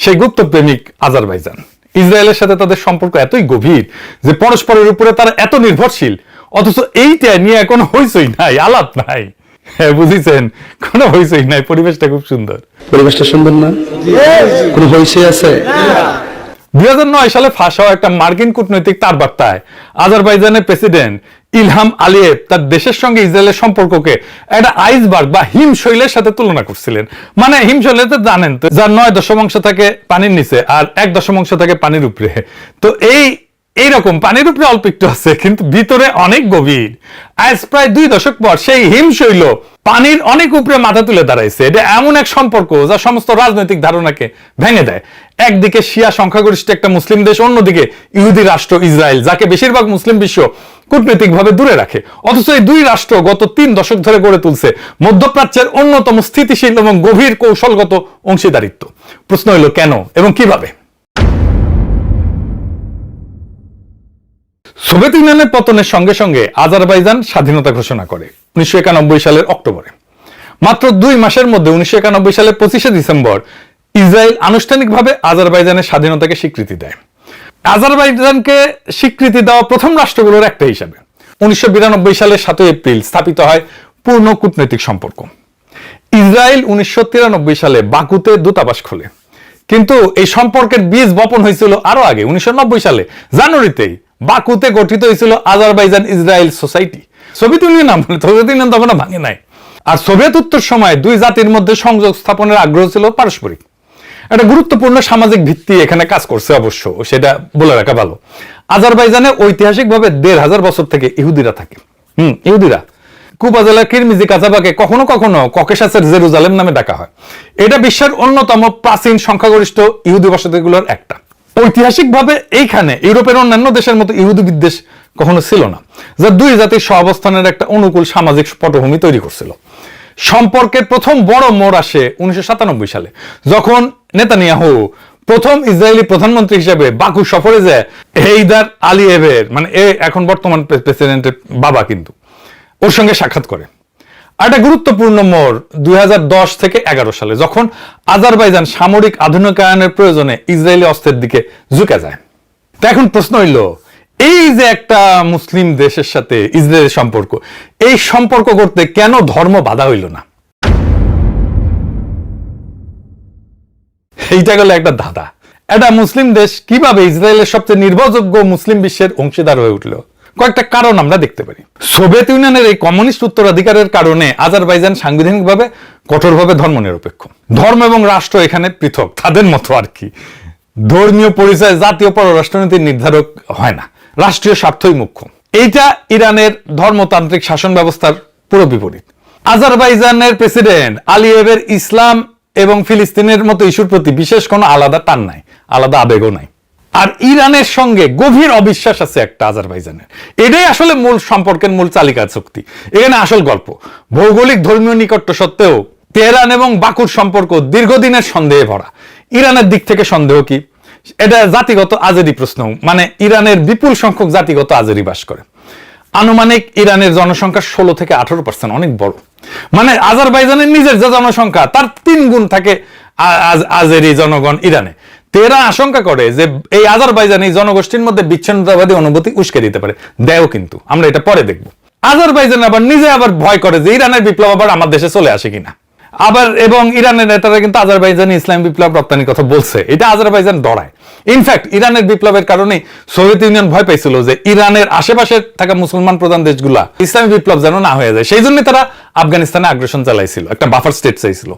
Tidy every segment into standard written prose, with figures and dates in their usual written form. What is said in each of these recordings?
সেই গুপ্ত প্রেমিক আজারবাইজান। ইসরায়েলের সাথে তাদের সম্পর্ক এতই গভীর যে পরস্পরের উপরে তারা এত নির্ভরশীল, অথচ এইটা নিয়ে কোনো হইচই নাই, আলাপ নাই। হ্যাঁ, বুঝেছেন, কোনো হইচই নাই। পরিবেশটা খুব সুন্দর। পরিবেশটা সুন্দর না? কোনো হইচই আছে? 2009 সালে ফাঁস হওয়া একটা মার্কিন কূটনৈতিক তার বার্তায় আজারবাইজানের প্রেসিডেন্ট ইলহাম আলিয়েভ তার দেশের সঙ্গে ইসরায়েলের সম্পর্ককে একটা আইসবার্গ বা হিমশৈলের সাথে তুলনা করছিলেন। মানে হিমশৈল তো জানেন তো, যার 9 দশমাংশ থাকে পানির নিচে আর 1 দশমাংশ থাকে পানির উপরে। তো এইরকম পানির উপরে অল্প একটু আছে, কিন্তু ভিতরে অনেক গভীর। আজ প্রায় 2 দশক পর সেই হিমশৈল পানির অনেক উপরে মাথা তুলে দাঁড়াইছে। এটা এমন এক সম্পর্ক যা সমস্ত রাজনৈতিক ধারণাকে ভেঙে দেয়। একদিকে শিয়া সংখ্যাগরিষ্ঠ একটা মুসলিম দেশ, অন্যদিকে ইহুদি রাষ্ট্র ইসরায়েল, যাকে বেশিরভাগ মুসলিম বিশ্ব কূটনৈতিকভাবে দূরে রাখে। অথচ এই দুই রাষ্ট্র গত 3 দশক ধরে গড়ে তুলছে মধ্যপ্রাচ্যের অন্যতম স্থিতিশীল এবং গভীর কৌশলগত অংশীদারিত্ব। প্রশ্ন হলো কেন এবং কিভাবে? সোভিয়েত ইউনিয়নের পতনের সঙ্গে সঙ্গে আজারবাইজান স্বাধীনতা ঘোষণা করে 1991 সালের অক্টোবরে। মাত্র 2 মাসের মধ্যে 1991 সালের 25শে ডিসেম্বর ইসরায়েল আনুষ্ঠানিকভাবে আজারবাইজানের স্বাধীনতাকে স্বীকৃতি দেয়। আজারবাইজানকে স্বীকৃতি দেওয়া প্রথম রাষ্ট্রগুলোর একটা হিসাবে 1992 সালের 7 এপ্রিল স্থাপিত হয় পূর্ণ কূটনৈতিক সম্পর্ক। ইসরায়েল 1993 সালে বাকুতে দূতাবাস খোলে, কিন্তু এই সম্পর্কের বীজ বপন হয়েছিল আরো আগে। 1990 সালে জানুয়ারিতেই বাকুতে গঠিত হয়েছিল Azerbaijan Israel society. Soviet union আমলে, সোভিয়েত ইউনিয়ন তখন ভাঙে নাই। আর সোভিয়েত উত্তর সময় দুই জাতির মধ্যে সংযোগ স্থাপনের আগ্রহ ছিল পারস্পরিক। একটা গুরুত্বপূর্ণ সামাজিক ভিত্তি এখানে কাজ করছে, অবশ্য সেটা বলে রাখা ভালো। আজারবাইজানে ঐতিহাসিকভাবে 1500 বছর থেকে ইহুদিরা থাকে। ইহুদিরা কুবা জেলার কিরমিজি কাজাবাকে কখনো কখনো ককেশাসের জেরুজালেম নামে ডাকা হয়। এটা বিশ্বের অন্যতম প্রাচীন সংখ্যাগরিষ্ঠ ইহুদি বসতিগুলোর একটা। ঐতিহাসিকভাবে এইখানে ইউরোপের অন্যান্য দেশের মতো ইহুদি বিদ্বেষ কখনো ছিল না, যা দুই জাতির সহাবস্থানের একটা অনুকূল সামাজিক পটভূমি তৈরি করছিল। সম্পর্কের প্রথম বড় মোড় আসে 1997 সালে, যখন নেতানিয়াহু প্রথম ইসরায়েলি প্রধানমন্ত্রী হিসেবে বাকু সফরে যায় হেইদার আলিয়েভের, মানে এখন বর্তমান প্রেসিডেন্টের বাবা, কিন্তু ওর সঙ্গে সাক্ষাৎ করে। আর একটা গুরুত্বপূর্ণ মোড় 2010 থেকে 11 সালে, যখন আজারবাইজান সামরিক আধুনিকায়নের প্রয়োজনে ইসরায়েলি অস্ত্রের দিকে ঝুঁকে যায়। তো এখন প্রশ্ন হইল, এই যে একটা মুসলিম দেশের সাথে ইসরায়েলের সম্পর্ক, এই সম্পর্ক করতে কেন ধর্ম বাধা হইল না? এইটা গেল একটা ধাঁধা। একটা মুসলিম দেশ কিভাবে ইসরায়েলের সবচেয়ে নির্ভরযোগ্য মুসলিম বিশ্বের অংশীদার হয়ে উঠল? কয়েকটা কারণ আমরা দেখতে পারি। সোভিয়েত ইউনিয়নের এই কমিউনিস্ট উত্তরাধিকারের কারণে আজারবাইজান সাংবিধানিকভাবে কঠোরভাবে ধর্মনিরপেক্ষ। ধর্ম এবং রাষ্ট্র এখানে পৃথক, তাদের মতো আর কি। ধর্মীয় পরিচয় জাতীয় পররাষ্ট্রনীতির নির্ধারক হয় না, রাষ্ট্রীয় স্বার্থই মুখ্য। এইটা ইরানের ধর্মতান্ত্রিক শাসন ব্যবস্থার পুরো বিপরীত। আজারবাইজানের প্রেসিডেন্ট আলিয়েভের ইসলাম এবং ফিলিস্তিনের মতো ইস্যুর প্রতি বিশেষ কোনো আলাদা টান নাই, আলাদা আবেগও নাই। আর ইরানের সঙ্গে গভীর অবিশ্বাস আছে একটা আজারবাইজানের। এটাই আসলে মূল সম্পর্কের মূল চালিকা শক্তি। এখানে আসল গল্প। ভৌগোলিক ধর্মীয় নিকট্য সত্ত্বেও তেহরান এবং বাকুর সম্পর্ক দীর্ঘদিনের সন্দেহে ভরা। ইরানের দিক থেকে সন্দেহ কি? এটা জাতিগত আজেরি প্রশ্ন। মানে ইরানের বিপুল সংখ্যক জাতিগত আজেরি বাস করে। আনুমানিক ইরানের জনসংখ্যা 16 থেকে 18%, অনেক বড়। মানে আজারবাইজানের নিজের যে জনসংখ্যা তার 3 গুণ থাকে আজেরি জনগণ ইরানে। তেহরান আশঙ্কা করে যে এই আজারবাইজান এই জনগোষ্ঠীর মধ্যে বিচ্ছিন্নতাবাদী অনুভূতি উস্কে দিতে পারে। দেয়ও কিন্তু, আমরা এটা পরে দেখব। আজারবাইজান আবার নিজে ভয় করে যে ইরানের বিপ্লব আবার আমার দেশে চলে আসে কিনা। আবার এবং ইরানের নেতারা কিন্তু আজারবাইজানি ইসলাম বিপ্লব রপ্তানির কথা বলছে। এটা আজারবাইজান ডরায়। ইনফ্যাক্ট ইরানের বিপ্লবের কারণে সোভিয়েত ইউনিয়ন ভয় পাইছিল যে ইরানের আশেপাশে থাকা মুসলমান প্রধান দেশগুলা ইসলামী বিপ্লব যেন না হয়ে যায়। সেই জন্য তারা আফগানিস্তানে আগ্রাসন চালাইছিল, একটা বাফার স্টেট চাইছিল।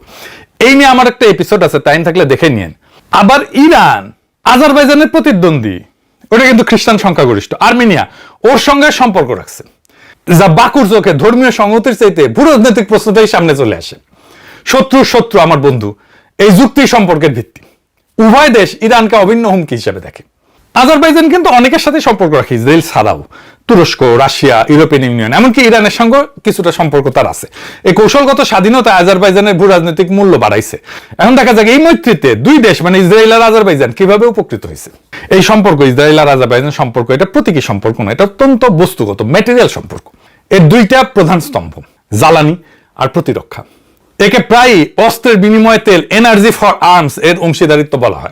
এই নিয়ে আমার একটা এপিসোড আছে, টাইম থাকলে দেখে নিন। আবার ইরান আজারবাইজানের প্রতিদ্বন্দ্বী, ওটা কিন্তু খ্রিস্টান সংখ্যাগরিষ্ঠ আর্মেনিয়া, ওর সঙ্গে সম্পর্ক রাখছে, যা বাকুর চোখে ধর্মীয় সংহতির চাইতে ভূরাজনৈতিক প্রশ্নটাই সামনে চলে আসে। শত্রুর শত্রু আমার বন্ধু, এই যুক্তি সম্পর্কের ভিত্তি। উভয় দেশ ইরানকে অভিন্ন হুমকি হিসেবে দেখে। আজারবাইজান কিন্তু অনেকের সাথে সম্পর্ক রাখে, ইসরায়েল ছাড়াও তুরস্ক, রাশিয়া, ইউরোপিয়ান ইউনিয়ন, এমনকি ইরানের সঙ্গে কিছুটা সম্পর্ক তার আছে। এই কৌশলগত স্বাধীনতা আজারবাইজানের ভূ রাজনৈতিক মূল্য বাড়াইছে। এখন দেখা যাক এই মৈত্রীতে দুই দেশ মানে ইসরায়েল আর আজারবাইজান কিভাবে উপকৃত হয়েছে। এই সম্পর্ক, ইসরায়েল আর আজারবাইজান সম্পর্ক, এটা প্রতীকী সম্পর্ক না, এটা অত্যন্ত বস্তুগত ম্যাটেরিয়াল সম্পর্ক। এর দুইটা প্রধান স্তম্ভ, জ্বালানি আর প্রতিরক্ষা। একে প্রায় অস্ত্রের বিনিময়ে তেল, এনার্জি ফর আর্মস এর অংশীদারিত্ব বলা হয়।